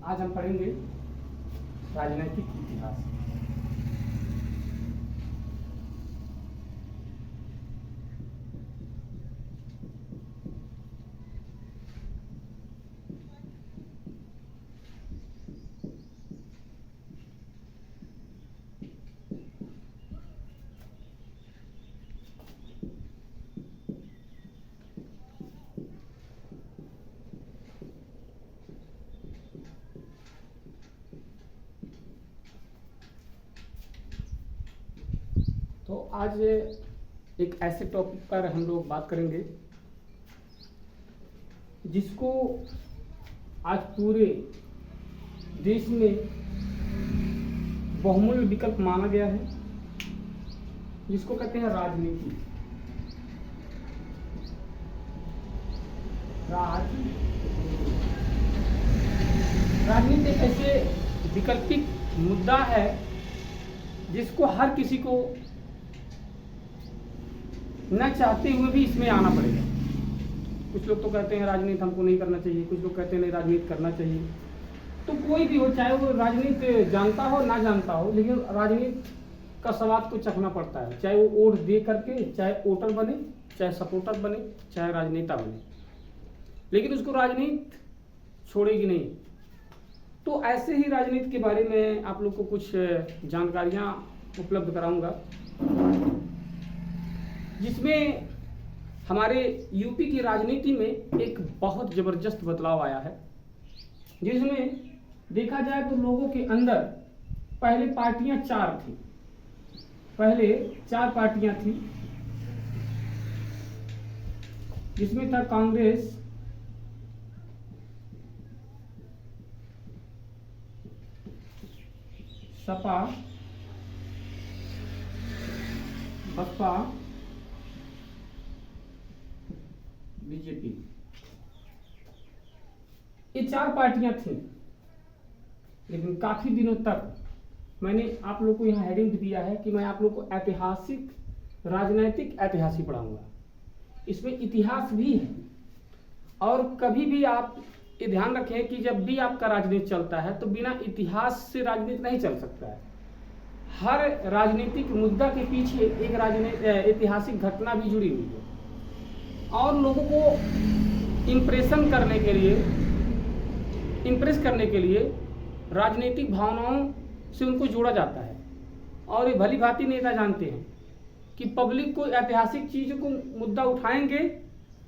आज हम पढ़ेंगे राजनीतिक इतिहास। तो आज एक ऐसे टॉपिक पर हम लोग बात करेंगे जिसको आज पूरे देश में बहुमूल्य विकल्प माना गया है, जिसको कहते हैं राजनीति। राजनीति एक ऐसे वैकल्पिक मुद्दा है जिसको हर किसी को न चाहते हुए भी इसमें आना पड़ेगा। कुछ लोग तो कहते हैं राजनीति हमको नहीं करना चाहिए, कुछ लोग कहते हैं नहीं राजनीति करना चाहिए। तो कोई भी हो, चाहे वो राजनीति जानता हो ना जानता हो, लेकिन राजनीति का स्वाद को चखना पड़ता है। चाहे वो वोट दे करके, चाहे वोटर बने, चाहे सपोर्टर बने, चाहे राजनेता बने, लेकिन उसको राजनीति छोड़ेगी नहीं। तो ऐसे ही राजनीति के बारे में आप लोग को कुछ जानकारियाँ उपलब्ध कराऊंगा, जिसमें हमारे यूपी की राजनीति में एक बहुत ज़बरदस्त बदलाव आया है। जिसमें देखा जाए तो लोगों के अंदर पहले पार्टियां चार थी, पहले चार पार्टियां थी, जिसमें था कांग्रेस, सपा, बसपा, बीजेपी। ये चार पार्टियां थीं, लेकिन काफी दिनों तक मैंने आप लोग को यहाँ हेडिंग दिया है कि मैं आप लोग को ऐतिहासिक, राजनैतिक ऐतिहासिक पढ़ाऊंगा। इसमें इतिहास भी है, और कभी भी आप ये ध्यान रखें कि जब भी आपका राजनीति चलता है तो बिना इतिहास से राजनीति नहीं चल सकता है। हर राजनीतिक मुद्दा के पीछे एक ऐतिहासिक घटना भी जुड़ी हुई है, और लोगों को इम्प्रेस करने के लिए राजनीतिक भावनाओं से उनको जोड़ा जाता है। और ये भली भांति नेता जानते हैं कि पब्लिक को ऐतिहासिक चीज़ों को मुद्दा उठाएंगे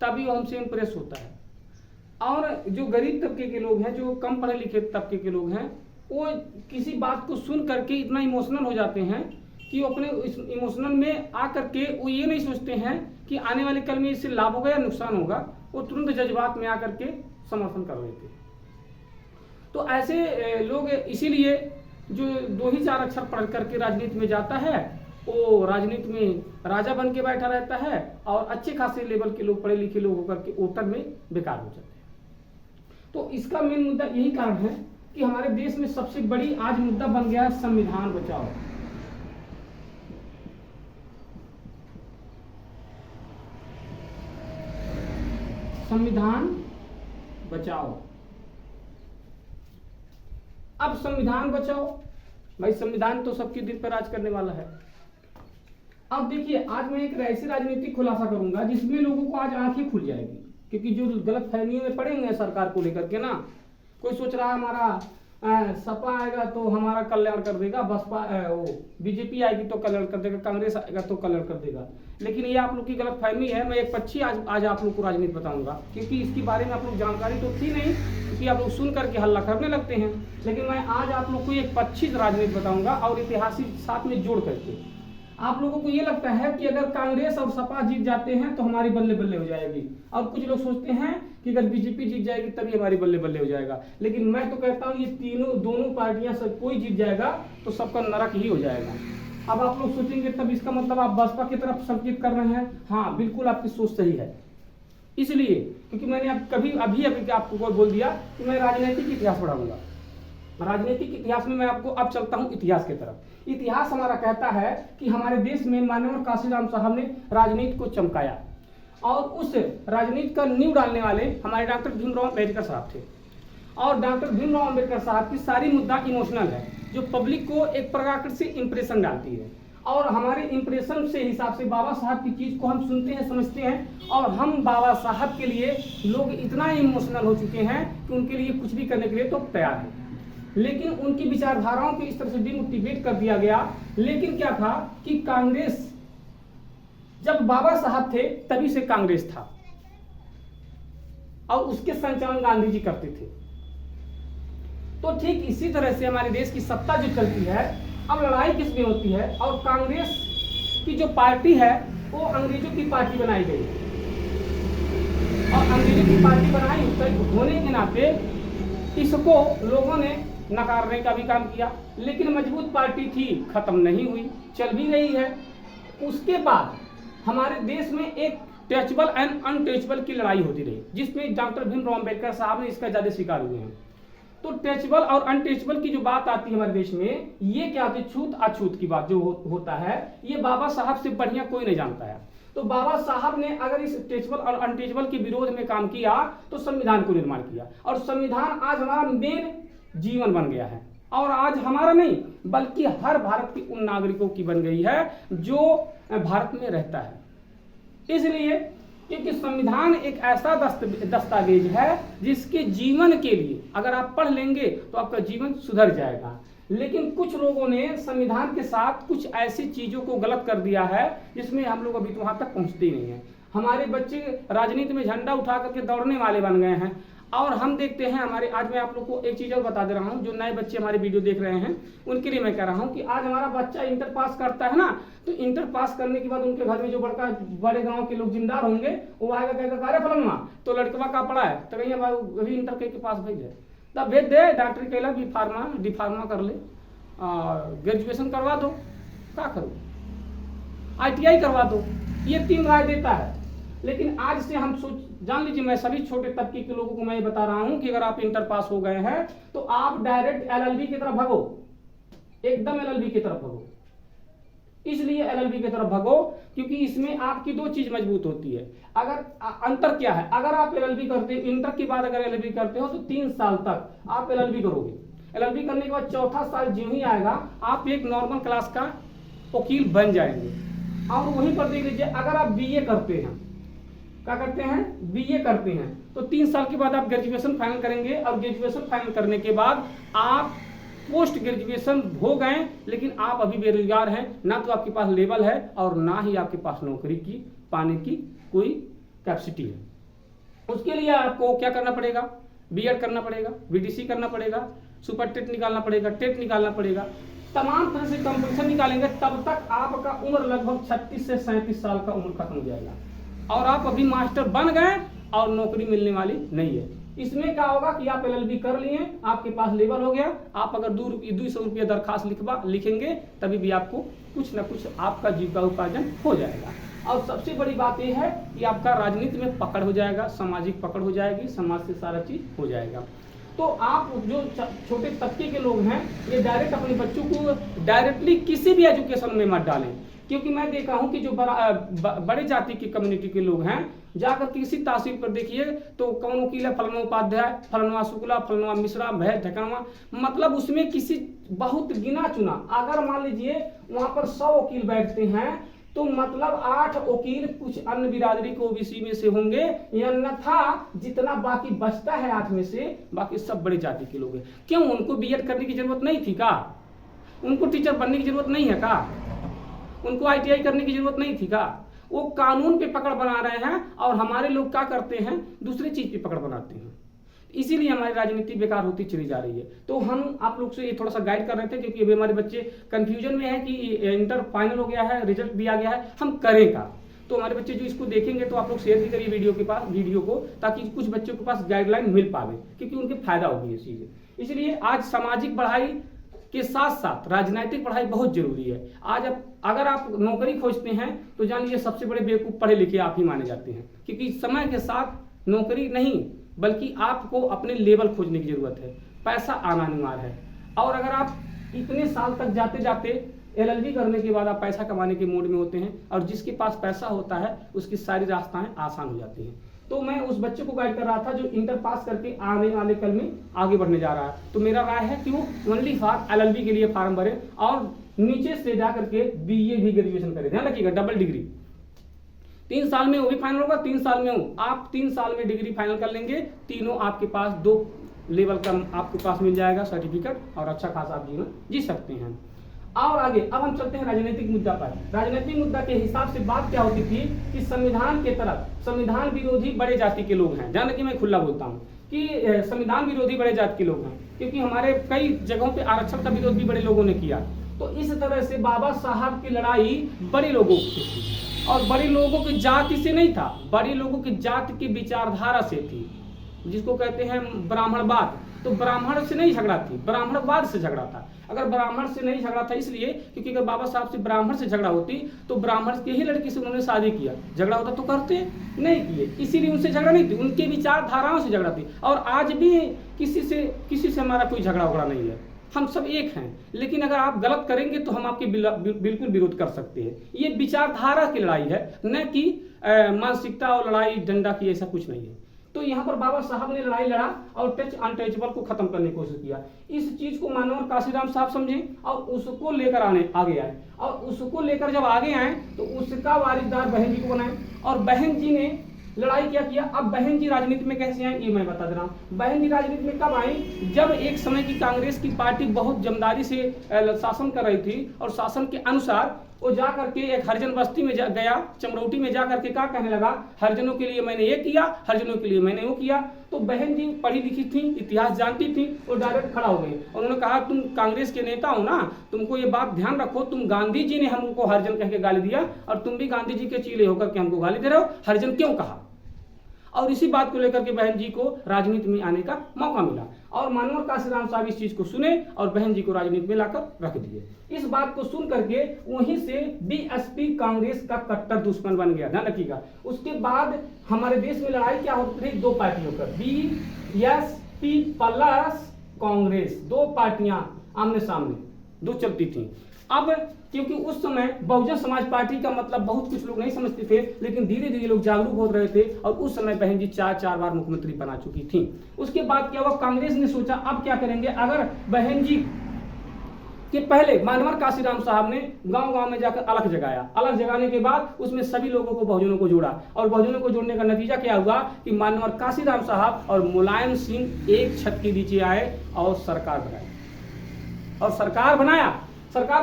तभी वो हमसे इम्प्रेस होता है। और जो गरीब तबके के लोग हैं, जो कम पढ़े लिखे तबके के लोग हैं, वो किसी बात को सुन करके इतना इमोशनल हो जाते हैं कि वो अपने इस इमोशनल में आ करके वो ये नहीं सोचते हैं कि आने वाले कल में इससे लाभ होगा या नुकसान होगा। वो तुरंत जज्बात में आकर के समर्थन कर देते हैं। तो ऐसे लोग इसीलिए जो 2 ही 4 अक्षर पढ़ करके राजनीति में जाता है, वो राजनीति में राजा बन के बैठा रहता है, और अच्छे खासे लेवल के लोग, पढ़े लिखे लोग होकर के वोटर में बेकार हो जाते हैं। तो इसका मेन मुद्दा यही कारण है कि हमारे देश में सबसे बड़ी आज मुद्दा बन गया है संविधान बचाओ। संविधान बचाओ। अब संविधान बचाओ भाई, संविधान तो सबके दिल पर राज करने वाला है। अब देखिए, आज मैं एक ऐसी राजनीतिक खुलासा करूंगा जिसमें लोगों को आज आंखें खुल जाएगी, क्योंकि जो गलत फहमियों में पड़े हैं सरकार को लेकर के ना, कोई सोच रहा है हमारा सपा आएगा तो हमारा कल्याण कर देगा, बसपा वो बीजेपी आएगी तो कल्याण कर देगा, कांग्रेस आएगा तो कल्याण कर देगा। लेकिन ये आप लोग की गलत फहमी है। मैं एक पक्षी आज आप लोग को राजनीति बताऊंगा, क्योंकि इसके बारे में आप लोग जानकारी तो थी नहीं, क्योंकि आप लोग सुन करके हल्ला करने लगते हैं। लेकिन मैं आज आप लोग को एक पक्षी राजनीति बताऊंगा, और ऐतिहासिक साथ में जोड़ करके। आप लोगों को ये लगता है कि अगर कांग्रेस और सपा जीत जाते हैं तो हमारी बल्ले बल्ले हो जाएगी, और कुछ लोग सोचते हैं कि अगर बीजेपी जीत जाएगी तभी हमारी बल्ले बल्ले हो जाएगा। लेकिन मैं तो कहता हूँ ये दोनों पार्टियां सब कोई जीत जाएगा तो सबका नरक ही हो जाएगा। अब आप लोग सोचेंगे तब इसका मतलब आप बसपा की तरफ संकेत कर रहे हैं। हाँ, बिल्कुल आपकी सोच सही है। इसलिए क्योंकि मैंने अभी आपको बोल दिया कि मैं राजनीतिक इतिहास पढ़ाऊंगा। राजनीतिक इतिहास में मैं आपको अब चलता हूं इतिहास की तरफ। इतिहास हमारा कहता है कि हमारे देश में माननीय काशीराम साहब ने राजनीति को चमकाया, और उस राजनीति का नींव डालने वाले हमारे डॉक्टर भीमराव अम्बेडकर साहब थे। और डॉक्टर भीमराव अम्बेडकर साहब की सारी मुद्दा इमोशनल है, जो पब्लिक को एक प्रकार से इंप्रेशन डालती है, और हमारे इंप्रेशन से हिसाब से बाबा साहब की चीज़ को हम सुनते हैं, समझते हैं, और हम बाबा साहब के लिए लोग इतना इमोशनल हो चुके हैं कि उनके लिए कुछ भी करने के लिए तो तैयार है। लेकिन उनकी विचारधाराओं को इस तरह से डिमोटिवेट कर दिया गया। लेकिन क्या था कि कांग्रेस, जब बाबा साहब थे तभी से कांग्रेस था, और उसके संचालन गांधी जी करते थे। तो ठीक इसी तरह से हमारे देश की सत्ता जो चलती है, अब लड़ाई किस में होती है, और कांग्रेस की जो पार्टी है वो अंग्रेजों की पार्टी बनाई गई, और अंग्रेजों की पार्टी बनाई होने के नाते इसको लोगों ने नकारने का भी काम किया। लेकिन मजबूत पार्टी थी, खत्म नहीं हुई, चल भी रही है। उसके बाद हमारे देश में एक टचबल एंड अनटचबल की लड़ाई होती रही, जिसमें डॉक्टर भीमराव अम्बेडकर साहब ने इसका ज्यादा शिकार हुए हैं। तो टचबल और अनटचबल की जो बात आती है हमारे देश में, ये क्या होती है, छूत अछूत की बात जो होता है, ये बाबा साहब से बढ़िया कोई नहीं जानता है। तो बाबा साहब ने अगर इस टचबल और अनटचबल के विरोध में काम किया तो संविधान को निर्माण किया, और संविधान आज हमारा मेन जीवन बन गया है, और आज हमारा नहीं बल्कि हर भारत के उन नागरिकों की बन गई है जो भारत में रहता है। इसलिए क्योंकि संविधान एक ऐसा दस्तावेज है जिसके जीवन के लिए अगर आप पढ़ लेंगे तो आपका जीवन सुधर जाएगा। लेकिन कुछ लोगों ने संविधान के साथ कुछ ऐसी चीजों को गलत कर दिया है जिसमें हम लोग अभी वहां तक पहुंचते ही नहीं है। हमारे बच्चे राजनीति में झंडा उठा करके दौड़ने वाले बन गए हैं, और हम देखते हैं हमारे, आज मैं आप लोग को एक चीज और बता दे रहा हूं, जो नए बच्चे हमारे वीडियो देख रहे हैं उनके लिए मैं कह रहा हूं कि आज हमारा बच्चा इंटर पास करता है ना, तो इंटर पास करने के बाद उनके घर में जो बड़े गांव के लोग जिम्मेदार होंगे, वो आएगा कहेगा अरे फलनमा तो लड़कवा का पढ़ा है, तो कहीं अभी इंटर के पास भेज है, तब भेज दे, डॉक्टरी कहला डी फार्मा कर ले, ग्रेजुएशन करवा दो, क्या करो, ITI करवा दो, ये 3 राय देता है। लेकिन आज से हम जान लीजिए, मैं सभी छोटे तबके के लोगों को मैं ये बता रहा हूं कि अगर आप इंटर पास हो गए हैं तो आप डायरेक्ट LLB की तरफ भगो, एकदम LLB की तरफ भगो। इसलिए LLB की तरफ भगो क्योंकि इसमें आपकी 2 चीज मजबूत होती है। अगर अंतर क्या है, अगर आप LLB करते हो, इंटर के बाद अगर LLB करते हो तो 3 साल तक आप LLB करोगे। LLB करने के बाद चौथा साल ज्यों ही आएगा आप एक नॉर्मल क्लास का वकील बन जाएंगे। और वहीं पर देख लीजिए, अगर आप BA करते हैं, क्या करते हैं, BA करते हैं, तो 3 साल के बाद आप ग्रेजुएशन फाइनल करेंगे, और ग्रेजुएशन फाइनल करने के बाद आप पोस्ट ग्रेजुएशन हो गए, लेकिन आप अभी बेरोजगार हैं, ना तो आपके पास लेवल है और ना ही आपके पास नौकरी की पाने की कोई कैपेसिटी है। उसके लिए आपको क्या करना पड़ेगा, B.Ed करना पड़ेगा, VDC करना पड़ेगा, सुपर टेट निकालना पड़ेगा, टेट निकालना पड़ेगा, तमाम तरह से कंपटीशन निकालेंगे, तब तक आपका उम्र लगभग 36 से 37 साल का उम्र खत्म हो जाएगा, और आप अभी मास्टर बन गए और नौकरी मिलने वाली नहीं है। इसमें क्या होगा कि आप LLB कर लिए, आपके पास लेवल हो गया, आप अगर 200 रुपये दरखास्त लिखेंगे तभी भी आपको कुछ ना कुछ आपका जीविका उपार्जन हो जाएगा। और सबसे बड़ी बात यह है कि आपका राजनीति में पकड़ हो जाएगा, सामाजिक पकड़ हो जाएगी, समाज से सारा चीज हो जाएगा। तो आप जो छोटे तबके के लोग हैं, ये डायरेक्ट अपने बच्चों को डायरेक्टली किसी भी एजुकेशन में मत डालें, क्योंकि मैं देखा हूं कि जो बड़े जाति की कम्युनिटी के लोग हैं, जाकर किसी तहसील पर देखिए तो कौन वकील है, फलना उपाध्याय, फलना शुक्ला, फलना मिश्रा, भय ढकनवा, मतलब उसमें किसी बहुत गिना चुना, अगर मान लीजिए वहां पर 100 वकील बैठते हैं तो मतलब 8 वकील कुछ अन्य बिरादरी को OBC में से होंगे, अन्यथा जितना बाकी बचता है 8 में से बाकी सब बड़े जाति के लोग हैं। क्यों, उनको B.Ed करने की जरूरत नहीं थी का? उनको टीचर बनने की जरूरत नहीं है का? उनको ITI करने की जरूरत नहीं थी का? वो कानून पे पकड़ बना रहे हैं, और हमारे लोग क्या करते हैं, दूसरी चीज पे पकड़ बनाते हैं। इसीलिए हमारी राजनीति बेकार होती चली जा रही है। तो हम आप लोग से ये थोड़ा सा गाइड कर रहे थे, क्योंकि अभी हमारे बच्चे कंफ्यूजन में है कि इंटर फाइनल हो गया है, रिजल्ट भी आ गया है, हम करें का। तो हमारे बच्चे जो इसको देखेंगे तो आप लोग शेयर भी करिए वीडियो को, ताकि कुछ बच्चों के पास गाइडलाइन मिल पावे, क्योंकि उनके फायदा होगी ये चीजें। इसलिए आज सामाजिक पढ़ाई के साथ साथ राजनीतिक पढ़ाई बहुत जरूरी है। आज अगर आप नौकरी खोजते हैं तो जान लीजिए सबसे बड़े बेवकूफ पढ़े लिखे आप ही माने जाते हैं, क्योंकि समय के साथ नौकरी नहीं बल्कि आपको अपने लेवल खोजने की जरूरत है, पैसा आना अनिवार्य है। और अगर आप इतने साल तक जाते जाते LLB करने के बाद आप पैसा कमाने के मूड में होते हैं, और जिसके पास पैसा होता है उसकी सारी रास्ताएं आसान हो जाती हैं। तो मैं उस बच्चे को गाइड कर रहा था जो इंटर पास करके आने वाले कल में आगे बढ़ने जा रहा है। तो मेरा राय है कि वो ओनली फॉर LLB के लिए फार्म भरे और नीचे से जा करके BA भी ग्रेजुएशन करे। ध्यान रखिएगा, डबल डिग्री 3 साल में वो भी फाइनल होगा, 3 साल में हो आप 3 साल में डिग्री फाइनल कर लेंगे, तीनों आपके पास 2 लेवल का आपके पास मिल जाएगा सर्टिफिकेट और अच्छा खासा आप जीवन जी सकते हैं। और आगे अब हम चलते हैं राजनीतिक मुद्दा पर। राजनीतिक मुद्दा के हिसाब से बात क्या होती थी कि संविधान के तरफ संविधान विरोधी बड़े जाति के लोग हैं। जान कि मैं खुला बोलता हूँ कि संविधान विरोधी बड़े जाति के लोग हैं, क्योंकि हमारे कई जगहों पे आरक्षण का विरोध भी बड़े लोगों ने किया। तो इस तरह से बाबा साहब की लड़ाई बड़े लोगों की थी और बड़े लोगों की जाति से नहीं था, बड़े लोगों की जाति की विचारधारा से थी, जिसको कहते हैं ब्राह्मणवाद। तो ब्राह्मण से नहीं झगड़ा थी, ब्राह्मणवाद से झगड़ा था। अगर ब्राह्मण से नहीं झगड़ा था इसलिए क्योंकि अगर बाबा साहब से ब्राह्मण से झगड़ा होती तो ब्राह्मण के ही लड़की से उन्होंने शादी किया, झगड़ा होता तो करते नहीं किए, इसीलिए उनसे झगड़ा नहीं थी, उनके विचारधाराओं से झगड़ा थी। और आज भी किसी से हमारा कोई झगड़ा उगड़ा नहीं है, हम सब एक हैं। लेकिन अगर आप गलत करेंगे तो हम आपके बिल्कुल विरोध कर सकते हैं। ये विचारधारा की लड़ाई है, न कि मानसिकता और लड़ाई डंडा की, ऐसा कुछ नहीं है। तो यहाँ पर बाबा साहब ने लड़ाई लड़ा और टच अनटचेबल को खत्म करने की कोशिश किया। इस चीज को मानवर काशीराम साहब समझे और उसको लेकर आगे आए, और उसको लेकर जब आगे आए तो उसका वारिसदार बहन जी को बनाए, और बहन जी ने लड़ाई क्या किया। अब बहन जी राजनीति में कैसे आए ये मैं बता दे रहा हूँ। बहन जी राजनीति में कब आई, जब एक समय की कांग्रेस की पार्टी बहुत जमदारी से शासन कर रही थी, और शासन के अनुसार वो जा करके एक हरिजन बस्ती में गया, चमरौटी में जा करके क्या कहने लगा, हरिजनों के लिए मैंने ये किया, हरिजनों के लिए मैंने वो किया। तो बहन जी पढ़ी लिखी थी, इतिहास जानती थी, और डायरेक्ट खड़ा हो गई। उन्होंने कहा तुम कांग्रेस के नेता हो ना, तुमको ये बात ध्यान रखो, तुम गांधी जी ने हमको हरिजन कह के गाली दिया और तुम भी गांधी जी के चीले होकर के हमको गाली दे रहे हो, हरिजन क्यों कहा। और इसी बात को लेकर के बहन जी को राजनीति में आने का मौका मिला, और मानवर काशीराम साहब इस चीज को सुने और बहन जी को राजनीति में लाकर रख दिए। इस बात को सुन करके वहीं से BSP कांग्रेस का कट्टर दुश्मन बन गया। ध्यान रखिएगा। उसके बाद हमारे देश में लड़ाई क्या होती रही, 2 पार्टियों का, BSP प्लस कांग्रेस, 2 पार्टियां आमने सामने 2 चलती थी। अब क्योंकि उस समय बहुजन समाज पार्टी का मतलब बहुत कुछ लोग नहीं समझते थे, लेकिन धीरे धीरे लोग जागरूक हो रहे थे, और उस समय बहन जी 4 बार मुख्यमंत्री बना चुकी थी। उसके बाद क्या हुआ, कांग्रेस ने सोचा अब क्या करेंगे। अगर बहन जी के पहले मानवर काशीराम साहब ने गांव-गांव में जाकर अलख जगाया, अलख जगाने के बाद उसमें सभी लोगों को, बहुजनों को जोड़ा, और बहुजनों को जोड़ने का नतीजा क्या हुआ कि मानवर काशीराम साहब और मुलायम सिंह एक छत के नीचे आए और सरकार बनाई। और सरकार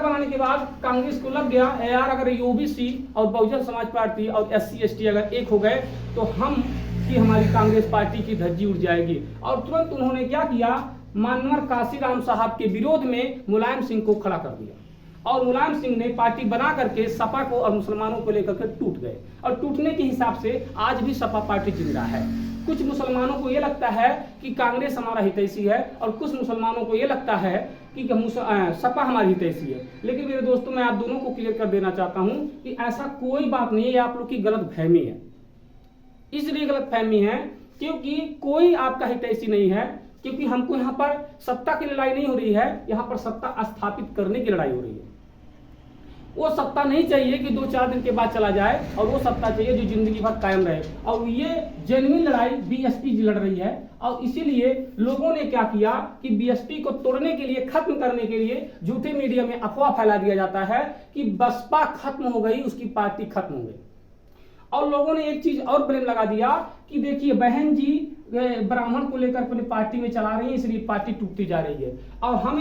बनाने के बाद कांग्रेस को लग गया यार, अगर OBC और बहुजन समाज पार्टी और SC ST अगर एक हो गए तो हमारी कांग्रेस पार्टी की धज्जी उड़ जाएगी। और तुरंत उन्होंने क्या किया, मानवर काशीराम साहब के विरोध में मुलायम सिंह को खड़ा कर दिया, और मुलायम सिंह ने पार्टी बना करके सपा को और मुसलमानों को लेकर के टूट गए। और टूटने के हिसाब से आज भी सपा पार्टी जिंदा है। कुछ मुसलमानों को ये लगता है कि कांग्रेस हमारा हितैषी है, और कुछ मुसलमानों को ये लगता है कि सपा हमारी हितैषी है। लेकिन मेरे दोस्तों, मैं आप दोनों को क्लियर कर देना चाहता हूं कि ऐसा कोई बात नहीं है, ये आप लोग की गलत फहमी है। इसलिए गलत फहमी है क्योंकि कोई आपका हितैषी नहीं है, क्योंकि हमको यहाँ पर सत्ता की लड़ाई नहीं हो रही है, यहाँ पर सत्ता स्थापित करने की लड़ाई हो रही है। वो सत्ता नहीं चाहिए कि 2-4 दिन के बाद चला जाए, और वो सत्ता चाहिए जो जिंदगी भर कायम रहे। और ये जेन्युइन लड़ाई BSP लड़ रही है, और इसीलिए लोगों ने क्या किया कि BSP को तोड़ने के लिए, खत्म करने के लिए झूठे मीडिया में अफवाह फैला दिया जाता है कि बसपा खत्म हो गई, उसकी पार्टी खत्म हो गई। और लोगों ने एक चीज और ब्लेम लगा दिया कि देखिए बहन जी ब्राह्मण को लेकर अपनी पार्टी में चला रही है, इसलिए पार्टी टूटती जा रही है, और हम